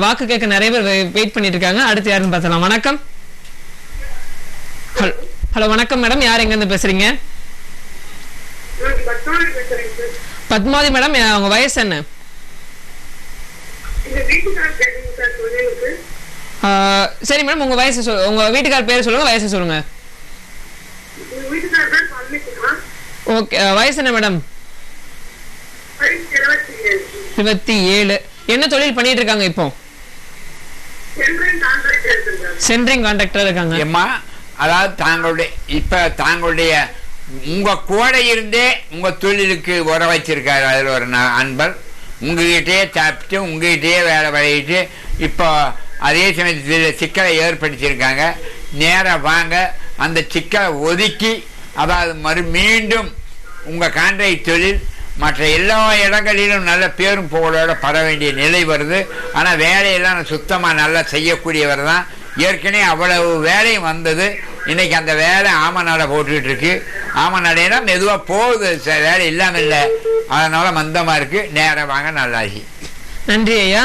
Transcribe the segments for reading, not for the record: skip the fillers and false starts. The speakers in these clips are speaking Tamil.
வாக்கு கேட்க நிறைய பேர் வெயிட் பண்ணிட்டு இருக்காங்க. அடுத்து யாருன்னு பார்த்தலாம். வணக்கம். ஹலோ வணக்கம் மேடம், யார் எங்க இருந்து பேசுறீங்க? பத்மாவதி மேடம், உங்க வயசு என்ன? சரி மேடம், உங்க வயசு உங்க வீட்டுக்கார பேர் சொல்லுங்க, வயசு சொல்லுங்க. ஓகே, வயசு என்ன மேடம்? 27. என்ன தொழில் பண்ணிட்டு இருக்காங்க இப்போ? சென்ட்ரிங் கான்ட்ராக்டர் இருக்காங்க. அம்மா, அதாவது தாங்களுடைய உங்க கூட இருந்தே உங்க தொழிலுக்கு உர வச்சிருக்காரு. அதில் ஒரு அன்பர் உங்ககிட்டயே சாப்பிட்டு உங்ககிட்டயே வேலை வழிட்டு இப்போ அதே சமயத்தில் சிக்கலை ஏற்படுத்தியிருக்காங்க. நேராக வாங்க, அந்த சிக்கலை ஒதுக்கி அதாவது மீண்டும் உங்கள் கான்ட்ராக்ட் தொழில் மற்ற எல்லா இடங்களிலும் நல்ல பேரும் புகழோட பட வேண்டிய நிலை வருது. ஆனால் வேலையெல்லாம் சுத்தமாக நல்லா செய்யக்கூடியவர் தான். ஏற்கனவே அவ்வளவு வேலையும் வந்தது. இன்னைக்கு அந்த வேலை ஆமநாடை போட்டுக்கிட்டு இருக்கு. ஆமநாடைனா மெதுவாக போகுது, வேலை இல்லாமல் இல்லை. அதனால மந்தமாக இருக்கு. நேரம் வாங்க, நல்லாகி. நன்றி ஐயா.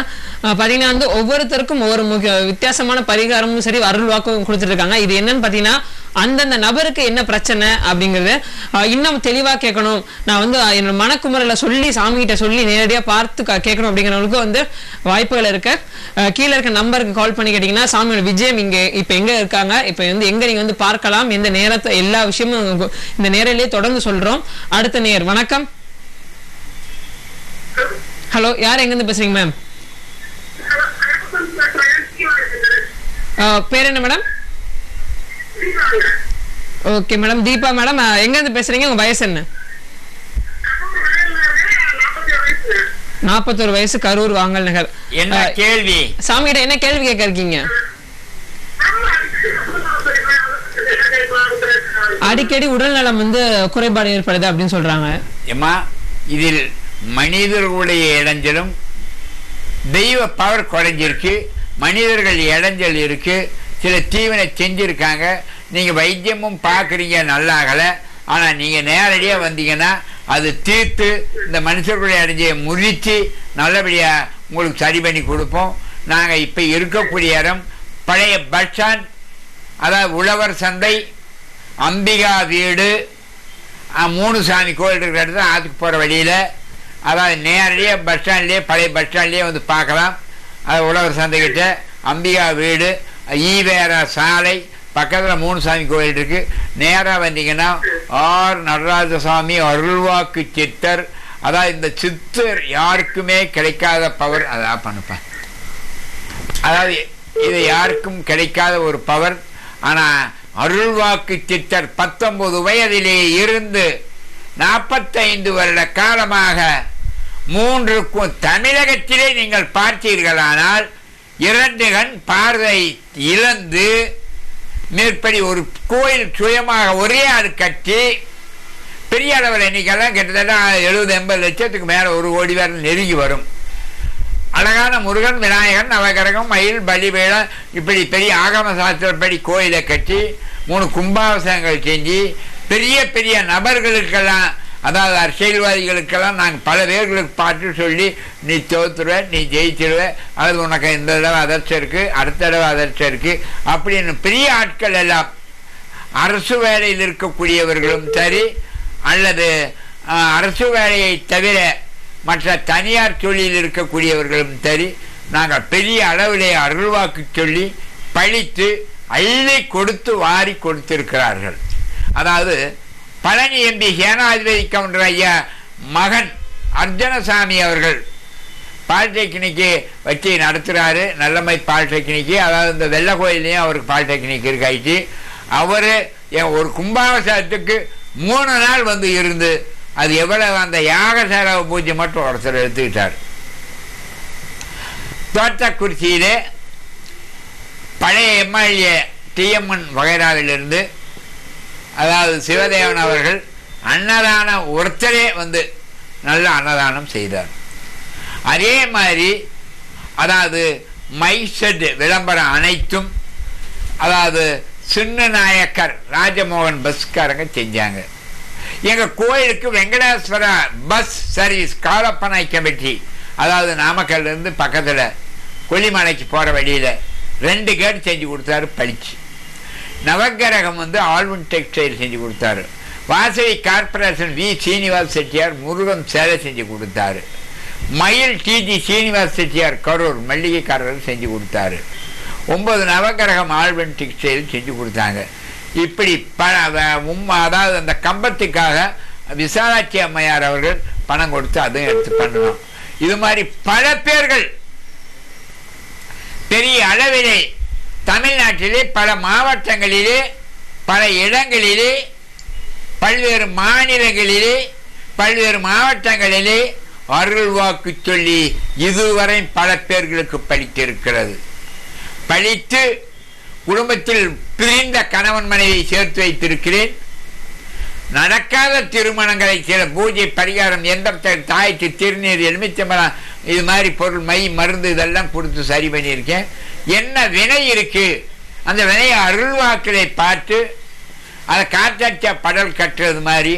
பாத்தீங்கன்னா வந்து ஒவ்வொருத்தருக்கும் ஒவ்வொரு வித்தியாசமான பரிகாரமும் சரி அருள் வாக்கும் கொடுத்துட்டு இருக்காங்க. இது என்னன்னு பாத்தீங்கன்னா அந்தந்த நபருக்கு என்ன பிரச்சனை அப்படிங்கறது இன்னும் தெளிவா கேட்கணும். நான் வந்து என்னோட மனக்குமரல சொல்லி சாமி கிட்ட சொல்லி நேரடியா பார்த்து கேட்கணும் அப்படிங்கிறவங்களுக்கு வந்து வாய்ப்புகள் இருக்கு. கீழே இருக்க நம்பருக்கு கால் பண்ணி கேட்டீங்கன்னா சாமியோட விஜயம் இங்க இப்ப எங்க இருக்காங்க, இப்ப வந்து எங்க நீங்க வந்து பார்க்கலாம், எந்த நேரத்தை எல்லா விஷயமும் இந்த நேரிலேயே தொடர்ந்து சொல்றோம். அடுத்த நேர். வணக்கம். ஹலோ, யார் எங்க இருந்து பேசுறீங்க மேம்? பேர் என்ன madam? Okay madam, Deepa madam. எங்க இருந்து பேசுறீங்க? உங்க வயசு என்ன? 41 வயசு, கரூர் வாங்கல் நகர். என்ன கேள்வி? சாமி கிட்ட என்ன கேள்வி கேட்க இருக்கீங்க? அடிக்கடி உடல் நலம் வந்து குறைபாடு ஏற்படுது அப்படின்னு சொல்றாங்க. ஏமா, இதில் மனிதர்களுடைய இடைஞ்சலும் தெய்வ பவர் குறைஞ்சிருக்கு. மனிதர்கள் இடைஞ்சல் இருக்கு. சில தீவனை செஞ்சிருக்காங்க. நீங்க வைத்தியமும் பார்க்குறீங்க, நல்லாகலை. ஆனால் நீங்க நேரடியாக வந்தீங்கன்னா அது தீர்த்து இந்த மனுஷர்களுடைய இடைஞ்சலை முறித்து நல்லபடியா உங்களுக்கு சரி பண்ணி கொடுப்போம். நாங்கள் இப்போ இருக்கக்கூடிய இடம் பழைய பஸ் ஸ்டாண்ட், அதாவது உழவர் சந்தை, அம்பிகா வீடு, மூணு சாமி கோயில் இருக்கிற இடத்துல ஆற்றுக்கு போகிற வழியில், அதாவது நேரடியாக பஸ் ஸ்டாண்ட்லேயே பழைய பஸ் ஸ்டாண்ட்லேயே வந்து பார்க்கலாம். அது உழவர் சந்தைக்கிட்ட அம்பிகா வீடு, ஈவேரா சாலை பக்கத்தில் மூணு சாமி கோயில் இருக்கு. நேராக வந்தீங்கன்னா ஆர் நடராஜசாமி அருள்வாக்கு சித்தர், அதாவது இந்த சித்தர் யாருக்குமே கிடைக்காத பவர். அதான் பண்ணுப்பேன், அதாவது இது யாருக்கும் கிடைக்காத ஒரு பவர். ஆனால் அருள்வாக்கு சித்தர் 19 வயதிலே இருந்து 45 வருட காலமாக 3க்கும் தமிழகத்திலே நீங்கள் பார்த்தீர்களானால் 2 கண் பார்வை இழந்து மேற்படி ஒரு கோயில் சுயமாக ஒரே ஆள் கட்டி பெரிய அளவில் எண்ணிக்கைலாம் கிட்டத்தட்ட 70-80 லட்சத்துக்கு மேலே 1 கோடி பேர் நெருங்கி வரும். அழகான முருகன், விநாயகன், நவகிரகம், மயில், பலிபீடம், இப்படி பெரிய ஆகம சாஸ்திரப்படி கோயிலை கட்டி 3 கும்பாபிஷேகங்கள் செஞ்சு பெரிய பெரிய நபர்களுக்கெல்லாம், அதாவது அரசியல்வாதிகளுக்கெல்லாம் நாங்கள் பல பேர்களுக்கு பார்த்து சொல்லி நீ தோத்துருவ, நீ ஜெயிச்சிருவ, அது உனக்கு இந்த தடவை அதிர்ஷ்டம் இருக்கு, அடுத்த தடவை அதிர்ஷ்டம் இருக்கு அப்படின்னு பெரிய ஆட்கள் எல்லாம் அரசு வேலையில் இருக்கக்கூடியவர்களும் சரி, அல்லது அரசு வேலையை தவிர மற்ற தனியார் தொழிலில் இருக்கக்கூடியவர்களும் சரி, நாங்கள் பெரிய அளவிலே அருள்வாக்கு சொல்லி பழித்து அள்ளி கொடுத்து வாரி கொடுத்திருக்கிறார்கள். அதாவது பழனி எம்பி சேனாதிபதி கவுண்டர் ஐயா மகன் அர்ஜுனசாமி அவர்கள் பாலிடெக்னிக்கு வச்சு நடத்துகிறாரு. நல்லமை பாலிடெக்னிக்கு, அதாவது இந்த வெள்ளை கோயிலையும் அவருக்கு பாலிடெக்னிக் இருக்காயிட்டு. அவர் ஒரு கும்பாபிஷேகத்துக்கு 3 நாள் வந்து இருந்து அது எவ்வளவு அந்த யாகசால பூஜை மட்டும் ஒருத்தர் எடுத்துக்கிட்டார். தோட்டக்குறிச்சியிலே பழைய எம்எல்ஏ டிஎம்என் வகைராவிலிருந்து, அதாவது சிவதேவன் அவர்கள் அன்னதானம் ஒருத்தரே வந்து நல்ல அன்னதானம் செய்தார். அதே மாதிரி அதாவது மைசெட் விளம்பரம் அனைத்தும் அதாவது சின்ன நாயக்கர் ராஜமோகன் பஸ்காரங்க செஞ்சாங்க. எங்கள் கோயிலுக்கு வெங்கடேஸ்வரா பஸ் சர்வீஸ் காலப்பனை கமிட்டி, அதாவது நாமக்கல்லேருந்து பக்கத்தில் கொல்லிமலைக்கு போகிற வழியில் 2 கேட் செஞ்சு கொடுத்தாரு பளிச்சு. நவக்கிரகம் வந்து ஆல்வின் டெக்ஸ்டைல் செஞ்சு கொடுத்தாரு. வாசவி கார்பரேஷன் வி சீனிவாஸ் செட்டியார் முருகன் சேலை செஞ்சு கொடுத்தாரு. மயில் டிஜி சீனிவாஸ் செட்டியார் கரூர் மல்லிகைக்காரர்கள் செஞ்சு கொடுத்தாரு. 9 நவக்கிரகம் ஆல்வின் டெக்ஸ்டைல் செஞ்சு கொடுத்தாங்க. இப்படி அதாவது அந்த கம்பத்துக்காக விசாலாட்சி அம்மையார் அவர்கள் பணம் கொடுத்து அதுவும் எடுத்து பண்ணணும். இது மாதிரி பல பேர்கள் பெரிய அளவிலே தமிழ்நாட்டிலே பல மாவட்டங்களிலே பல இடங்களிலே பல்வேறு மாநிலங்களிலே பல்வேறு மாவட்டங்களிலே அருள் வாக்கு சொல்லி இதுவரை பல பேர்களுக்கு பலித்திருக்கிறது. பலித்து குடும்பத்தில் பிரிந்த கணவன் மனைவியை சேர்த்து வைத்திருக்கிறேன். நடக்காத திருமணங்களை சில பூஜை பரிகாரம் எந்த தாய்க்கு திருநீர் எலுமிச்சம்பழம் இது மாதிரி பொருள் மை மருந்து இதெல்லாம் கொடுத்து சரி பண்ணியிருக்கேன். என்ன வினை இருக்கு அந்த வினையை அருள்வாக்களை பார்த்து அதை காற்றடிச்சா படல் கட்டுறது மாதிரி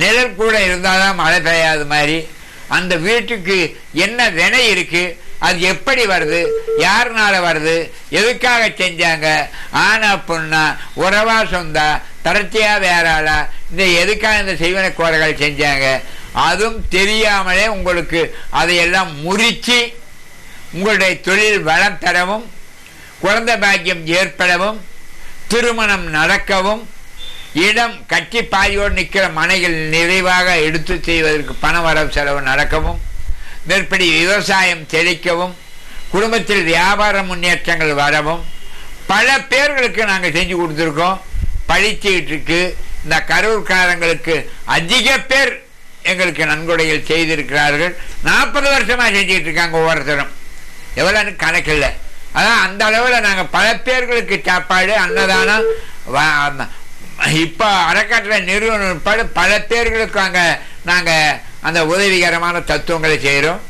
நிழல் கூட இருந்தால் தான் மழை பெய்யாது மாதிரி அந்த வீட்டுக்கு என்ன வினை இருக்கு அது எப்படி வருது யாருனால வருது எதுக்காக செஞ்சாங்க ஆனா பொண்ணா உறவா சொந்தா தரத்தியா வேறாளா இந்த எதுக்காக இந்த செய்வன கோரைகள் செஞ்சாங்க அதுவும் தெரியாமலே உங்களுக்கு அதையெல்லாம் முறிச்சு உங்களுடைய தொழில் வளம் தரவும் குழந்தை பாக்கியம் ஏற்படவும் திருமணம் நடக்கவும் இடம் கட்டி பாதியோடு நிற்கிற மனைகள் நிறைவாக எடுத்து செய்வதற்கு பண வரவு செலவு நடக்கவும் மேற்படி விவசாயம் செழிக்கவும் குடும்பத்தில் வியாபார முன்னேற்றங்கள் வரவும் பல பேர்களுக்கு நாங்கள் செஞ்சு கொடுத்துருக்கோம். பழிச்சுக்கிட்டு இருக்கு. இந்த கரூர்காரங்களுக்கு அதிக பேர் எங்களுக்கு நன்கொடைகள் செய்திருக்கிறார்கள். 40 வருஷமாக செஞ்சுக்கிட்டு இருக்காங்க. ஒவ்வொருத்தரும் எவ்வளோன்னு கணக்கில்லை. அதான் அந்த அளவில் நாங்கள் பல பேர்களுக்கு சாப்பாடு அன்னதானம் இப்போ அறக்கட்டளை நிறுவனம் பல பேர்களுக்கு அங்கே நாங்கள் அந்த உதவிகரமான தத்துவங்களை செய்கிறோம்.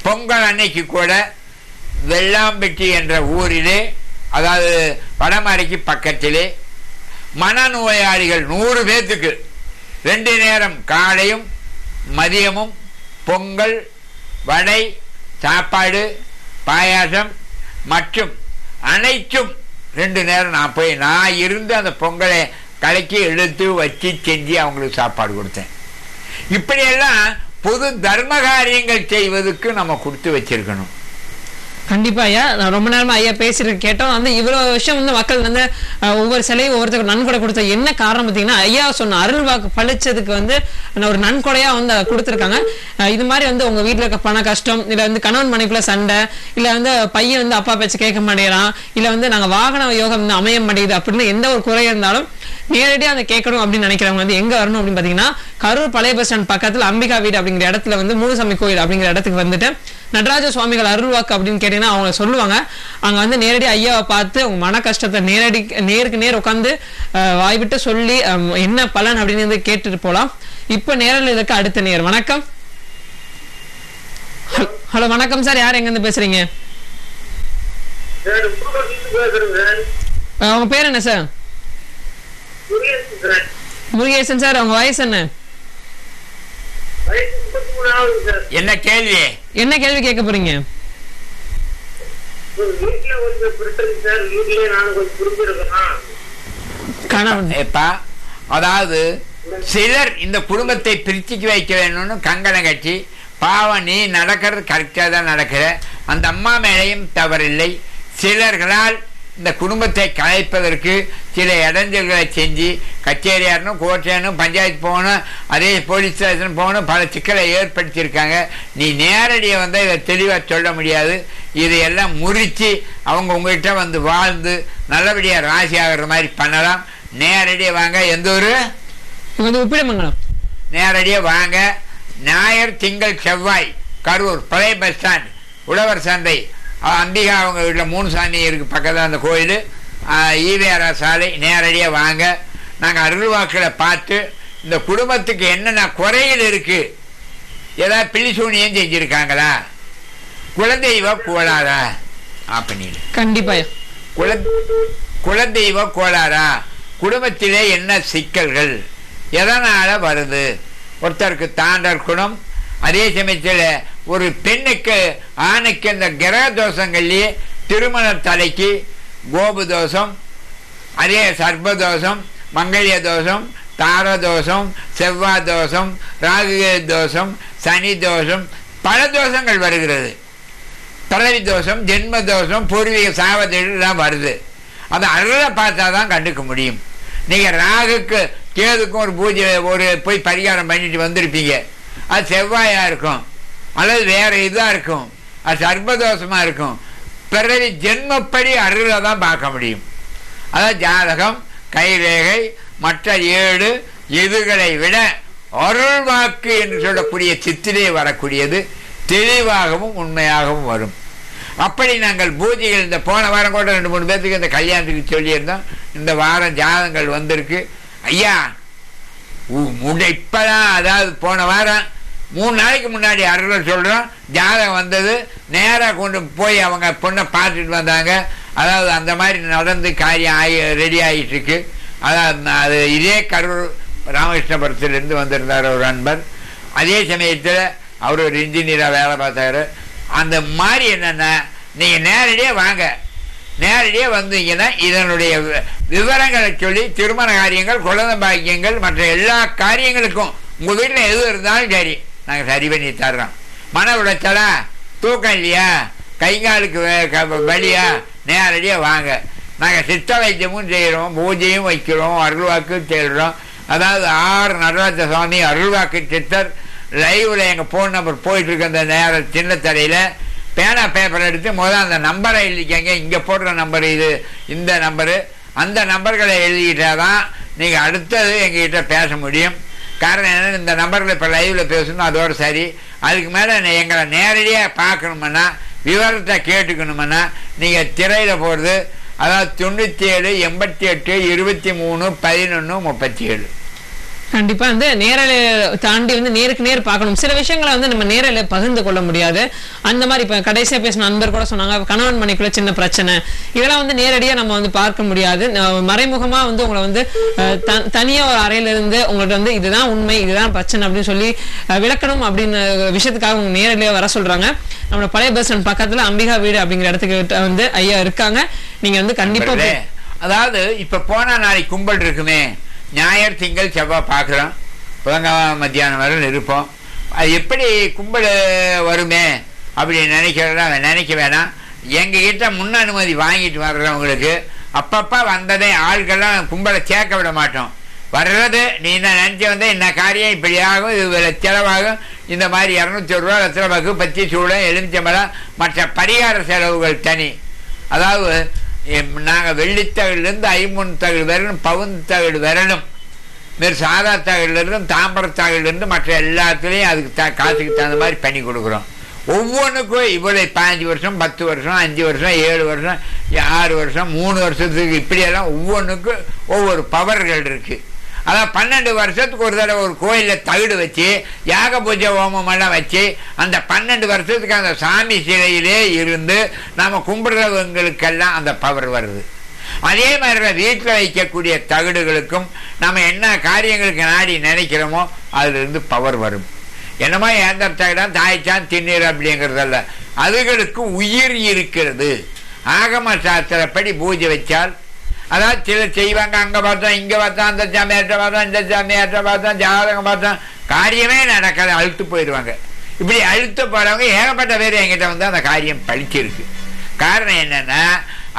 பொங்கல் அன்னைக்கு கூட வெள்ளாம்பட்டி என்ற ஊரிலே அதாவது வடமறைக்கு பக்கத்திலே மனநோயாளிகள் 100 பேர்த்துக்கு 2 நேரம் காலையும் மதியமும் பொங்கல் வடை சாப்பாடு பாயாசம் மற்றும் அனைத்தும் 2 நேரம் நான் இருந்து அந்த பொங்கலை கலக்கி எடுத்து வச்சு செஞ்சு அவங்களுக்கு சாப்பாடு கொடுத்தேன். இப்படியெல்லாம் பொது தர்ம காரியங்கள் செய்வதற்கு நம்ம கொடுத்து வச்சிருக்கணும். கண்டிப்பா ஐயா, நான் ரொம்ப நேரமா ஐயா பேசிட்டு கேட்டோம். வந்து இவ்வளவு விஷயம் வந்து மக்கள் வந்து ஒவ்வொரு சிலையும் ஒவ்வொருத்தருக்கு நன்கொடை கொடுத்த என்ன காரணம் பார்த்தீங்கன்னா ஐயா சொன்ன அருள் வாக்கு பழிச்சதுக்கு வந்து ஒரு நன்கொடையா வந்து கொடுத்துருக்காங்க. இது மாதிரி வந்து உங்க வீட்டுல இருக்க பண கஷ்டம் இல்ல வந்து கணவன் மனைக்குள்ள சண்டை இல்ல வந்து பையன் வந்து அப்பா பேச்சு கேட்க மாட்டேறான் இல்ல வந்து நாங்க வாகன யோகம் வந்து அமைய மாட்டேங்குது அப்படின்னு எந்த ஒரு குறை இருந்தாலும் நேரடியாக அதை கேட்கணும் அப்படின்னு நினைக்கிறவங்க வந்து எங்க வரணும் அப்படின்னு பாத்தீங்கன்னா கரூர் பழைய பஸ் ஸ்டாண்ட் பக்கத்துல அம்பிகா வீடு அப்படிங்கிற இடத்துல வந்து மூணுசாமி கோயில் அப்படிங்கிற இடத்துக்கு வந்துட்டு நடராஜ சுவாமிகள் அருள்வாக்கு அப்படின்னு கேட்டீங்கன்னா அவங்க சொல்லுவாங்க. அங்க வந்து நேரடி ஐயாவை பார்த்து உங்க மன கஷ்டத்தை நேருக்கு நேர் உட்காந்து வாய்விட்டு சொல்லி என்ன பலன் அப்படின்னு வந்து கேட்டுட்டு போலாம். இப்ப நேரில் இருக்க அடுத்த நேர். வணக்கம். ஹலோ வணக்கம் சார், யார் எங்க இருந்து பேசுறீங்க? உங்க பேர் என்ன சார்? முருகேசன் சார். உங்க வயசு என்ன? என்ன கேள்வி கேட்க போறீங்க? அதாவது சிலர் இந்த குடும்பத்தை பிரிச்சுக்கு வைக்க வேணும்னு கங்கணம் கட்டி பாவம் நீ நடக்கிறது கரெக்டா தான் நடக்கிற அந்த அம்மா மேலையும் தவறில்லை. சிலர்களால் இந்த குடும்பத்தை கலைப்பதற்கு சில இடைஞ்சல்களை செஞ்சு கச்சேரியாரனும் கோட்டையனும் பஞ்சாயத்து போகணும் அதே போலீஸ் ஸ்டேஷன் போகணும் பல சிக்கலை ஏற்படுத்தியிருக்காங்க. நீ நேரடியாக வந்து இதை தெளிவாக சொல்ல முடியாது. இதையெல்லாம் முறித்து அவங்க உங்கள்கிட்ட வந்து வாழ்ந்து நல்லபடியாக ராசி ஆகிற மாதிரி பண்ணலாம். நேரடியாக வாங்க. எந்த ஊர்? உப்பிடமங்கலம். நேரடியாக வாங்க. ஞாயிறு திங்கள் செவ்வாய் கரூர் பழைய பஸ் ஸ்டாண்ட் உழவர் சந்தை அம்பிகா அவங்க வீட்டில் மூணுசாமி இருக்குது பக்கத்தில் அந்த கோயில் ஈவேரா சாலை. நேரடியாக வாங்க. நாங்கள் அருள்வாக்களை பார்த்து இந்த குடும்பத்துக்கு என்னென்ன குறைகள் இருக்குது ஏதாவது பிள்ளிசூனியம் செஞ்சுருக்காங்களா குலதெய்வ கோளாறா பண்ணிடு கண்டிப்பாக குலதெய்வ கோளாறா குடும்பத்திலே என்ன சிக்கல்கள் எதனால் வருது ஒருத்தருக்கு தாண்டர் குணம் அதே சமயத்தில் ஒரு பெண்ணுக்கு ஆணுக்கு இந்த கிரக தோஷங்கள்லேயே திருமண தலைக்கு கோபு தோஷம், அதே சர்ப்பதோஷம், மங்கல்ய தோஷம், தாரதோஷம், செவ்வாய் தோஷம், ராகு தோஷம், சனி தோஷம், பல தோஷங்கள் வருகிறது. பிறவி தோஷம், ஜென்ம தோஷம், பூர்வீக சாவதெல்லாம் வருது. அதை அருளை பார்த்தா தான் கண்டுக்க முடியும். நீங்கள் ராகுக்கு கேதுக்கும் ஒரு பூஜை போய் பரிகாரம் பண்ணிட்டு வந்திருப்பீங்க, அது செவ்வாயாக இருக்கும் அல்லது வேறு இதாக இருக்கும், அது சர்ப்பதோஷமாக இருக்கும். பிறவி ஜென்மப்படி அருளை தான் பார்க்க முடியும். அதாவது ஜாதகம், கைரேகை, மற்ற 7 இதுகளை விட அருள் வாக்கு என்று சொல்லக்கூடிய சித்திரை வரக்கூடியது தெளிவாகவும் உண்மையாகவும் வரும். அப்படி நாங்கள் பூஜைகள் இந்த போன வாரம் கூட 2-3 பேர்த்துக்கு இந்த கல்யாணத்துக்கு சொல்லியிருந்தோம். இந்த வாரம் ஜாதகங்கள் வந்திருக்கு. ஐயா இப்போதான், அதாவது போன வாரம் 3 நாளைக்கு முன்னாடி அருளை சொல்கிறோம், ஜாதகம் வந்தது, நேராக கொண்டு போய் அவங்க பொண்ணை பார்த்துட்டு வந்தாங்க. அதாவது அந்த மாதிரி நடந்து காரியம் ரெடி ஆகிட்டு இருக்கு. அதாவது அது இதே கரூர் ராமகிருஷ்ணபுரத்திலிருந்து வந்திருந்தார் ஒரு நண்பர். அதே சமயத்தில் அவர் ஒரு இன்ஜினியராக வேலை பார்த்தாரு. அந்த மாதிரி என்னென்னா, நீங்கள் நேரடியாக வாங்க, நேரடியாக வந்தீங்கன்னா இதனுடைய விவரங்களை சொல்லி திருமண காரியங்கள், குழந்தை பாக்கியங்கள், மற்ற எல்லா காரியங்களுக்கும் உங்கள் வீட்டில் எது இருந்தாலும் சரி நாங்கள் சரி பண்ணி தர்றோம். மன உளைச்சலா, தூக்கம் இல்லையா, கைகாலுக்கு வலியா, நேரடியாக வாங்க. நாங்கள் சித்த வைத்தியமும் செய்கிறோம், பூஜையும் வைக்கிறோம், அருள்வாக்கு தேடுறோம். அதாவது ஆர் நடராஜ சுவாமி அருள்வாக்கு சித்தர் லைவில் எங்கள் ஃபோன் நம்பர் போயிட்டுருக்கு. அந்த நேரம் சின்ன தரையில் பேனா பேப்பர் எடுத்து முதல் அந்த நம்பரை எழுதிக்கங்க. இங்கே போடுற நம்பர் இது, இந்த நம்பரு, அந்த நம்பர்களை எழுதிக்கிட்டால் தான் நீங்கள் அடுத்தது எங்ககிட்ட பேச முடியும். காரணம் என்னென்னு, இந்த நம்பரில் இப்போ லைவில் பேசணும், அதோடு சரி. அதுக்கு மேலே எங்களை நேரடியாக பார்க்கணுமுன்னா, விவரத்தை கேட்டுக்கணுமுன்னா நீங்கள் திரையில் போடுறது, அதாவது 97 88 23 11 37. கண்டிப்பா வந்து நேரலை தாண்டி வந்து நேருக்கு நேர் பார்க்கணும். சில விஷயங்களை வந்து நம்ம நேரில் பகிர்ந்து கொள்ள முடியாது. அந்த மாதிரி இப்ப கடைசியா பேசின நண்பர் கூட சொன்னாங்க, கணவன் மனைக்குள்ள சின்ன பிரச்சனை, இதெல்லாம் வந்து நேரடியா நம்ம வந்து பார்க்க முடியாது. மறைமுகமா வந்து உங்களை வந்து தனியா ஒரு அறையில இருந்து உங்கள்ட்ட வந்து இதுதான் உண்மை, இதுதான் பிரச்சனை அப்படின்னு சொல்லி விளக்கணும் அப்படின்னு விஷயத்துக்காக உங்க நேரடியா வர சொல்றாங்க. நம்மளோட பழைய பஸ் ஸ்டாண்ட் பக்கத்துல அம்பிகா வீடு அப்படிங்கிற இடத்துக்கு வந்து ஐயா இருக்காங்க. நீங்க வந்து கண்டிப்பா, அதாவது இப்ப போனா நாளைக்கு கும்பல் இருக்குமே, ஞாயிறு திங்கள் செவ்வாய் பார்க்குறோம், புதன்கிழமை மத்தியானம் வரை இருப்போம். அது எப்படி கும்பல் வருமே அப்படி நினைக்க வேணாம். எங்ககிட்ட முன் அனுமதி வாங்கிட்டு வர்றவங்களுக்கு அப்பப்போ வந்ததே ஆள்கள்லாம் கும்பலை சேர்க்க விட மாட்டோம். வர்றது நீ என்ன நினச்சி வந்த என்ன காரியம் இப்படி ஆகும், இது செலவாகும், இந்த மாதிரி 200 ரூபா ரத்திரபாக்கு, பச்சி சூடம், எலுமிச்சம்பழம், மற்ற பரிகார செலவுகள் தனி. அதாவது நாங்கள் வெள்ளித்தகடுலேருந்து ஐம்பொன் தகடு வரலும், பவுன் தகடு வரலும், மாரி சாதா தகடுலேருந்தும் தாம்பரத்தகடுலேருந்து மற்ற எல்லாத்துலேயும் அதுக்கு காசுக்கு தகுந்த மாதிரி பண்ணி கொடுக்குறோம். ஒவ்வொன்றுக்கும் இவ்வளோ 5 வருஷம், 10 வருஷம், 5 வருஷம், 7 வருஷம், 6 வருஷம், 3 வருஷத்துக்கு இப்படியெல்லாம் ஒவ்வொன்றுக்கும் ஒவ்வொரு பவர்கள் இருக்குது. அதான் 12 வருஷத்துக்கு ஒரு தடவை ஒரு கோயிலில் தகுடு வச்சு யாக பூஜை ஹோமமெல்லாம் வச்சு அந்த 12 வருஷத்துக்கு அந்த சாமி சிலையிலே இருந்து நாம் கும்பிடுறவங்களுக்கெல்லாம் அந்த பவர் வருது. அதே மாதிரி வீட்டில் வைக்கக்கூடிய தகுடுகளுக்கும் நம்ம என்ன காரியங்களுக்கு நாடி நினைக்கிறோமோ அதிலிருந்து பவர் வரும். என்னமோ ஏந்தர் தகுடான் தாய்ச்சான் திண்ணீர் அப்படிங்கிறதல்ல, அதுகளுக்கு உயிர் இருக்கிறது. ஆகம சாஸ்திரப்படி பூஜை வச்சால், அதாவது சிலர் செய்வாங்க, அங்கே பார்த்தோம், இங்கே பார்த்தோம், அந்த சாமியார்ட்ட பார்த்தோம், இந்த சாமியார்ட்ட பார்த்தோம், ஜாதகம் பார்த்தோம், காரியமே நடக்காது, அழுத்து போயிடுவாங்க. இப்படி அழுத்து போகிறவங்க ஏகப்பட்ட பேர் என்கிட்ட வந்து அந்த காரியம் பழிச்சிருக்கு. காரணம் என்னென்னா,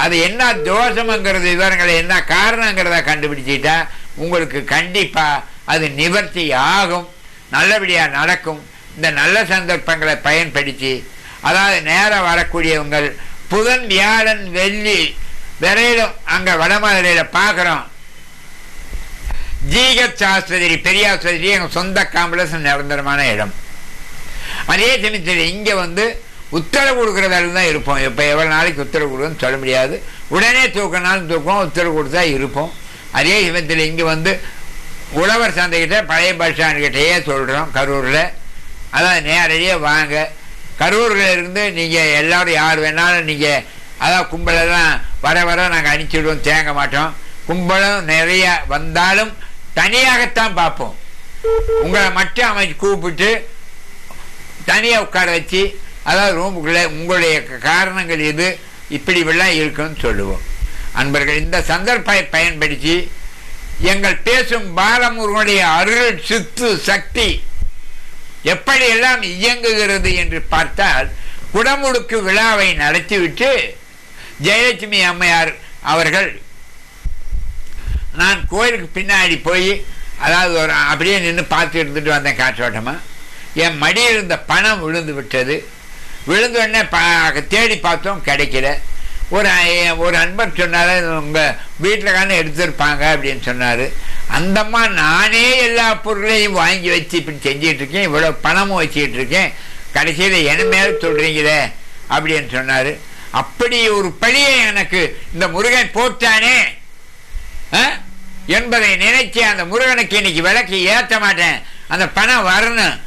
அது என்ன தோஷம்ங்கிறது விவரங்களை என்ன காரணங்கிறத கண்டுபிடிச்சிட்டா உங்களுக்கு கண்டிப்பாக அது நிவர்த்தி ஆகும், நல்லபடியாக நடக்கும். இந்த நல்ல சந்தர்ப்பங்களை பயன்படுத்தி, அதாவது நேரம் வரக்கூடியவங்கள் புதன், வியாழன், வெள்ளி விரையிலும் அங்கே வடமதுரையில் பார்க்குறோம். ஜிஹெச் ஆஸ்பத்திரி, பெரிய ஆஸ்பத்திரி எங்கள் சொந்த காம்ப்ளெக்ஸ், நிரந்தரமான இடம். அதே சமயத்தில் இங்கே வந்து உத்தரவு கொடுக்குற வேலை தான் இருப்போம். இப்போ எவ்வளோ நாளைக்கு உத்தரவு கொடுக்குன்னு சொல்ல முடியாது, உடனே தூக்கினாலும் தூக்கம், உத்தரவு கொடுத்தா இருப்போம். அதே சமயத்தில் இங்கே வந்து உழவர் சந்தைக்கிட்ட பழைய பஸ் ஸ்டாண்டுக்கிட்டேயே சொல்கிறோம், கரூரில். அதான் நேரடியாக வாங்க. கரூரில் இருந்து நீங்கள் எல்லோரும் யார் வேணாலும் நீங்கள், அதான் கும்பலெல்லாம் வர நாங்கள் அனுப்பிச்சிடுவோம், தேங்க மாட்டோம். கும்பலும் நிறைய வந்தாலும் தனியாகத்தான் பார்ப்போம். உங்களை மட்டும் அமைச்சு கூப்பிட்டு தனியாக உட்கார வச்சு, அதாவது ரூமுக்குள்ளே உங்களுடைய காரணங்கள் எது, இப்படிலாம் இருக்குன்னு சொல்லுவோம். அன்பர்கள், இந்த சந்தர்ப்பத்தை பயன்படுத்தி எங்கள் பேசும் பாலமுருகனுடைய அருள் சித்து சக்தி எப்படியெல்லாம் இயங்குகிறது என்று பார்த்தால், குடமுழுக்கு விழாவை நடத்திவிட்டு ஜெயலட்சுமி அம்மையார் அவர்கள், நான் கோயிலுக்கு பின்னாடி போய், அதாவது ஒரு அப்படியே நின்று பார்த்து இருந்துட்டு வந்தேன் காற்றோட்டமாக. என் மடியில் இருந்த பணம் விழுந்து விட்டது. விழுந்தோடனே தேடி பார்த்தோம், கிடைக்கல. ஒரு அன்பர் சொன்னார், உங்கள் வீட்டில் தானே எடுத்திருப்பாங்க அப்படின்னு சொன்னார். அந்தம்மா, நானே எல்லா பொருளையும் வாங்கி வச்சு இப்படி செஞ்சிட்டு இருக்கேன், இவ்வளோ பணமும் வச்சுக்கிட்டு இருக்கேன், கடைசியில் என்ன மேலே சொல்கிறீங்களே அப்படின்னு சொன்னார். அப்படி ஒரு பழியை எனக்கு இந்த முருகன் போட்டானே என்பதை நினைச்சு அந்த முருகனுக்கு இன்னைக்கு விளக்கு ஏற்ற மாட்டேன். அந்த பணம் வரணும்,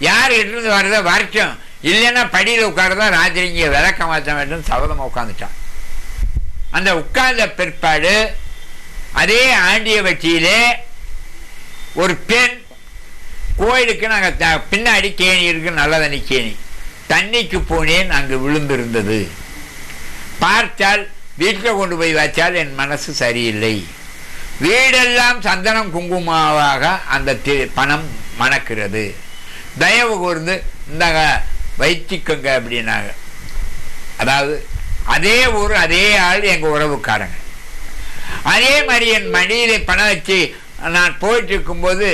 யார் இருந்து வருதோ வரட்டும், இல்லைன்னா படியில் உட்காரதா ராத்திரி இங்கே விளக்க மாற்ற வேண்டும் சபதமாக உட்காந்துட்டான். அந்த உட்கார்ந்த பிற்பாடு அதே ஆண்டியவற்றியிலே ஒரு பெண், கோயிலுக்கு நாங்கள் பின்னாடி கேணி இருக்கு, நல்ல தண்ணி கேணி, தண்ணிக்கு போனேன், அங்கு விழுந்திருந்தது. பார்த்தால் வீட்டில் கொண்டு போய் வச்சால் என் மனசு சரியில்லை. வீடெல்லாம் சந்தனம் குங்குமாவாக அந்த பணம் மணக்கிறது. தயவு கூர்ந்து இந்தாங்க வைத்திக்கோங்க அப்படின்னாங்க. அதாவது அதே ஊர், அதே ஆள், எங்கள் உறவுக்காரங்க. அதே மாதிரி என் மடியிலே பணம் வச்சு நான் போயிட்டு இருக்கும்போது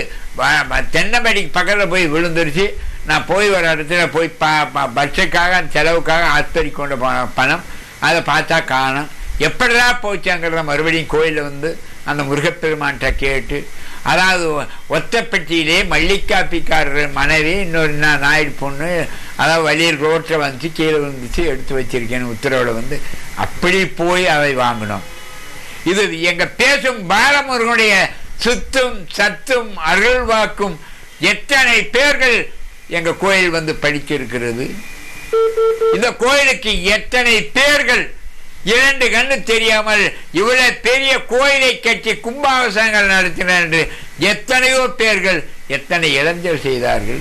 தென்னமடிக்கு பக்கத்தில் போய் விழுந்துருச்சு. நான் போய் வர இடத்துல போய் பஸ்ஸுக்காக செலவுக்காக ஆஸ்பத்திரி கொண்டு போன பணம், அதை பார்த்தா காணும். எப்படிதான் போச்சாங்கிறத மறுபடியும் கோயிலில் வந்து அந்த முருகப்பெருமான்கிட்ட கேட்டு, அதாவது ஒத்தப்பட்டியிலே மல்லிகாப்பிக்காரர் மனைவி இன்னொரு நாயுடு பொண்ணு, அதாவது வழியில் ரோட்டில் வந்துச்சு, கீழே வந்துச்சு, எடுத்து வச்சிருக்கேன்னு உத்தரவில் வந்து அப்படி போய் அதை வாங்கினோம். இது எங்கள் பேசும் பாலமுருகனுடைய சுத்தும் சத்தும் அருள் வாக்கும் எத்தனை பேர்கள் எங்கள் கோயில் வந்து படிச்சிருக்கிறது. இந்த கோயிலுக்கு எத்தனை பேர்கள் இரண்டு கண்ணு தெரியாமல் இவ்வளவு பெரிய கோயிலை கட்டி கும்பாபிஷேகங்கள் நடத்தினர் என்று எத்தனையோ பேர்கள் எத்தனை இளைஞர் செய்தார்கள்.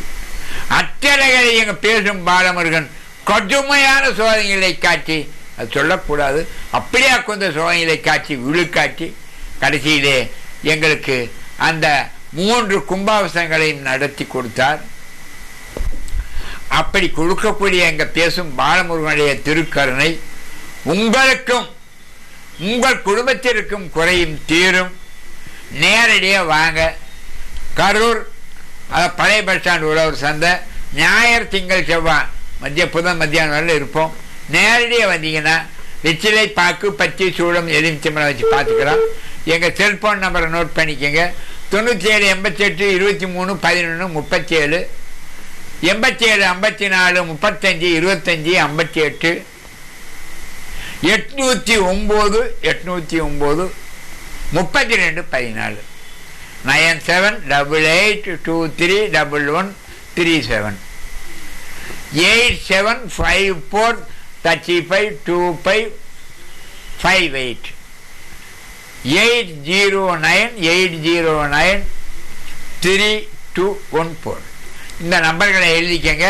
அத்தனைகளை எங்க பேசும் பாலமுருகன் கடுமையான சோதனைகளை காட்டி, அது சொல்லக்கூடாது, அப்படியே கொண்ட சோதனைகளை காட்சி விழுக்காட்டி கடைசியிலே எங்களுக்கு அந்த 3 கும்பாபிஷேகங்களையும் நடத்தி கொடுத்தார். அப்படி கொடுக்கக்கூடிய எங்க பேசும் பாலமுருகனுடைய திருக்கருணை உங்களுக்கும் உங்கள் குடும்பத்திற்கும் குறையும் தீரும். நேரடியாக வாங்க. கரூர் பழைய பஸ் ஸ்டாண்ட் உழவர் சந்தை, ஞாயிறு திங்கள் செவ்வாய் புதன் மத்தியானம் வரல இருப்போம். நேரடியாக வந்தீங்கன்னா வெற்றிலை பாக்கு பச்சை சூடம் எலுமிச்சம்பழம் வச்சு பார்த்துக்கலாம். எங்கள் செல்ஃபோன் நம்பரை நோட் பண்ணிக்கோங்க. 97 88 23 11 37 87 54 35 25 58 809 809 32 14 9788231137 8754 35 25 58 809 809 3214 இந்த நம்பர்களை எழுதிக்கங்க.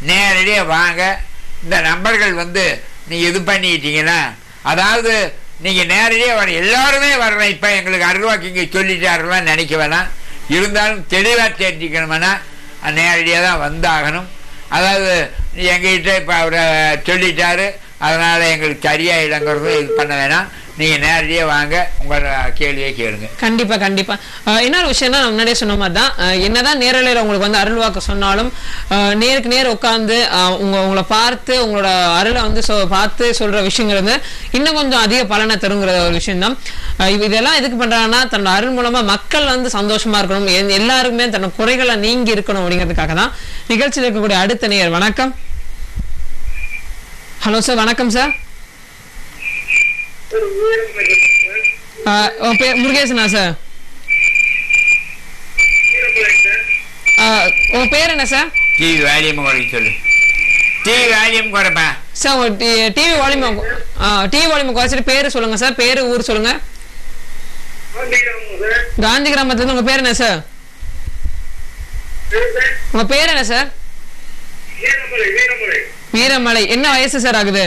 நேரடியாக வாங்க. இந்த நம்பர்கள் வந்து நீங்கள் இது பண்ணிட்டீங்கன்னா, அதாவது நீங்கள் நேரடியாக வர எல்லாருமே வரலாம். இப்போ எங்களுக்கு அருள்வாக்கு இங்கே சொல்லிட்டாருலாம் நினைக்க வேணாம். இருந்தாலும் தெளிவாக தெரிஞ்சுக்கணும்னா நேரடியாக தான் வந்தாகணும். அதாவது எங்ககிட்ட இப்போ அவரை சொல்லிட்டாரு, அதனால் எங்களுக்கு சரியாக இடங்கிறது இது பண்ண வேணாம். நீங்கள் நேரடியாக வாங்க, உங்களோட கேள்வியை கேளுங்க. கண்டிப்பாக கண்டிப்பாக. இன்னொரு விஷயம்னா நான் முன்னாடியே சொன்ன மாதிரி தான், என்னதான் நேரலையில் உங்களுக்கு வந்து அருள்வாக்கு சொன்னாலும் நேருக்கு நேர் உட்காந்து உங்களை பார்த்து உங்களோட அருளை வந்து பார்த்து சொல்கிற விஷயங்கள் வந்து இன்னும் கொஞ்சம் அதிக பலனை தருங்கிற ஒரு விஷயம்தான். இதெல்லாம் எதுக்கு பண்ணுறாங்கன்னா, தன்னோட அருள் மூலமாக மக்கள் வந்து சந்தோஷமாக இருக்கணும், எல்லாருக்குமே தன்னோட குறைகளை நீங்கி இருக்கணும் அப்படிங்கிறதுக்காக தான். நிகழ்ச்சியில் இருக்கக்கூடிய அடுத்த நேயர். வணக்கம். ஹலோ சார், வணக்கம் சார். முருகேசனா சார்? உங்க பேர் என்ன சார்? டிவி வால்யூம் குறைக்க சொல்லு. டிவி வால்யூம் குறைப்பா சார். உங்க டிவி வால்யூம் குறைச்சிட்டு பேரு சொல்லுங்க சார். பேரு ஊர் சொல்லுங்க. காந்தி கிராமத்துல இருந்து. உங்க பேர் என்ன சார்? உங்க பேர் என்ன சார்? வீரமலை. என்ன வயசு சார் ஆகுது?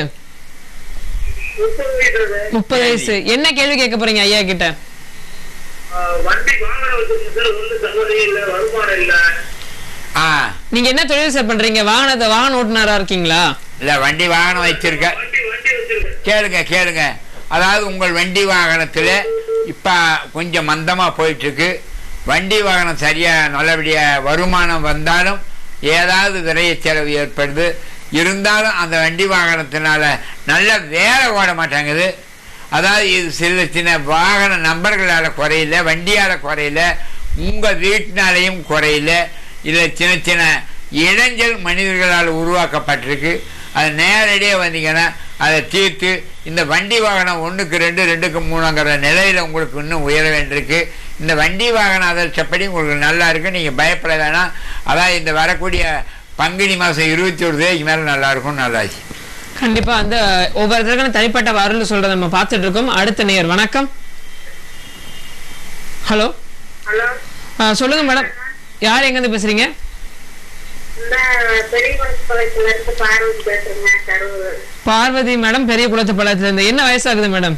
30 வயசு. என்ன கேள்வி கேட்க போறீங்க ஐயா கிட்ட? நீங்க என்ன தொழில் சார் பண்றீங்க? வாகன ஓட்டுநரா இருக்கீங்களா? இல்ல, வண்டி வாகனம் வச்சிருக்க. கேளுங்க. அதாவது உங்கள் வண்டி வாகனத்துல இப்ப கொஞ்சம் மந்தமா போயிட்டு இருக்கு. வண்டி வாகனம் சரியா நல்லபடியா வருமானம் வந்தாலும் ஏதாவது விரைய செலவு ஏற்படுது. இருந்தாலும் அந்த வண்டி வாகனத்தினால நல்ல வேலை ஓட மாட்டாங்குது. அதாவது இது சில சின்ன வாகன நம்பர்களால் குறையில, வண்டியால் குறையில, உங்கள் வீட்டினாலையும் குறையில. இதில் சின்ன சின்ன இடைஞ்சல் மனிதர்களால் உருவாக்கப்பட்டிருக்கு. அது நேரடியாக வந்தீங்கன்னா அதை தீர்த்து இந்த வண்டி வாகனம் 1க்கு 2, 2க்கு 3ங்கிற நிலையில் உங்களுக்கு இன்னும் உயர வேண்டியிருக்கு. இந்த வண்டி வாகனம் அதற்கப்படி உங்களுக்கு நல்லா இருக்குது, நீங்கள் பயப்பட வேணாம். அதாவது இந்த வரக்கூடிய பங்குனி மாதம் 21 தேதிக்கு மேலே நல்லா இருக்கும். நல்லாச்சு. கண்டிப்பா அந்த ஒவ்வொருத்தருக்கும் தனிப்பட்ட வரல் சொல்றதை நம்ம பார்த்துட்டு இருக்கோம். அடுத்த நேயர். வணக்கம். ஹலோ. சொல்லுங்க மேடம், யார் எங்க இருந்து பேசுறீங்க? பார்வதி மேடம், பெரிய குளத்துப்பாளையத்துல இருந்து. என்ன வயசாகுது மேடம்?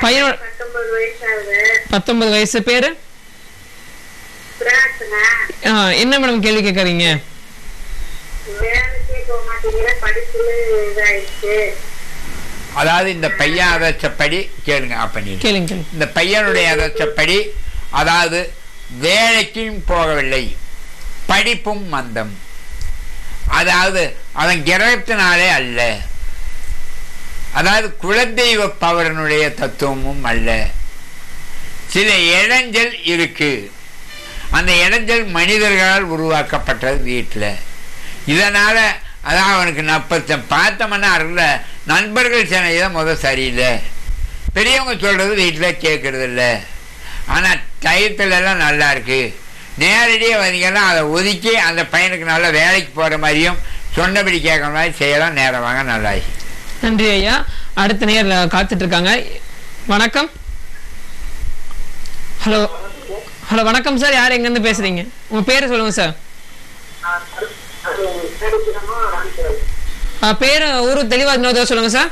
பையனோட 19 வயசு. பேரு என்ன மேடம் கேள்வி கேட்கறீங்க? அதாவது இந்த பையன் அதச்சப்படி கேளுங்க. கேளுங்க. இந்த பையனுடைய அதச்சப்படி அதாவது வேலைக்கும் போகவில்லை, படிப்பும் மந்தம். அதாவது அவன் கிரகத்தினாலே அல்ல, அதாவது குலதெய்வ பவரனுடைய தத்துவமும் அல்ல. சில இடைஞ்சல் இருக்கு. அந்த இடைஞ்சல் மனிதர்களால் உருவாக்கப்பட்டது வீட்டில். இதனால அதான் அவனுக்கு பார்த்தோம்னா அருள் நண்பர்கள் சேனைதான் முதல் சரியில்லை. பெரியவங்க சொல்றது வீட்டில் கேட்கறது இல்லை. ஆனால் டயத்துல எல்லாம் நல்லா இருக்கு. நேரடியாக வந்தீங்கன்னா அதை ஒதுக்கி அந்த பையனுக்கு நல்லா வேலைக்கு போகிற மாதிரியும் சொன்னபடி கேட்குற மாதிரி செய்யலாம். நேரம் வாங்க. நல்லா. நன்றி ஐயா. அடுத்த நேர் காத்துட்டு இருக்காங்க. வணக்கம். ஹலோ. வணக்கம் சார், யார் எங்க இருந்து பேசுறீங்க? உங்க பேரு சொல்லுங்க சார். பேரு ஊரு தெளிவா இன்னொரு சொல்லுங்க சார்.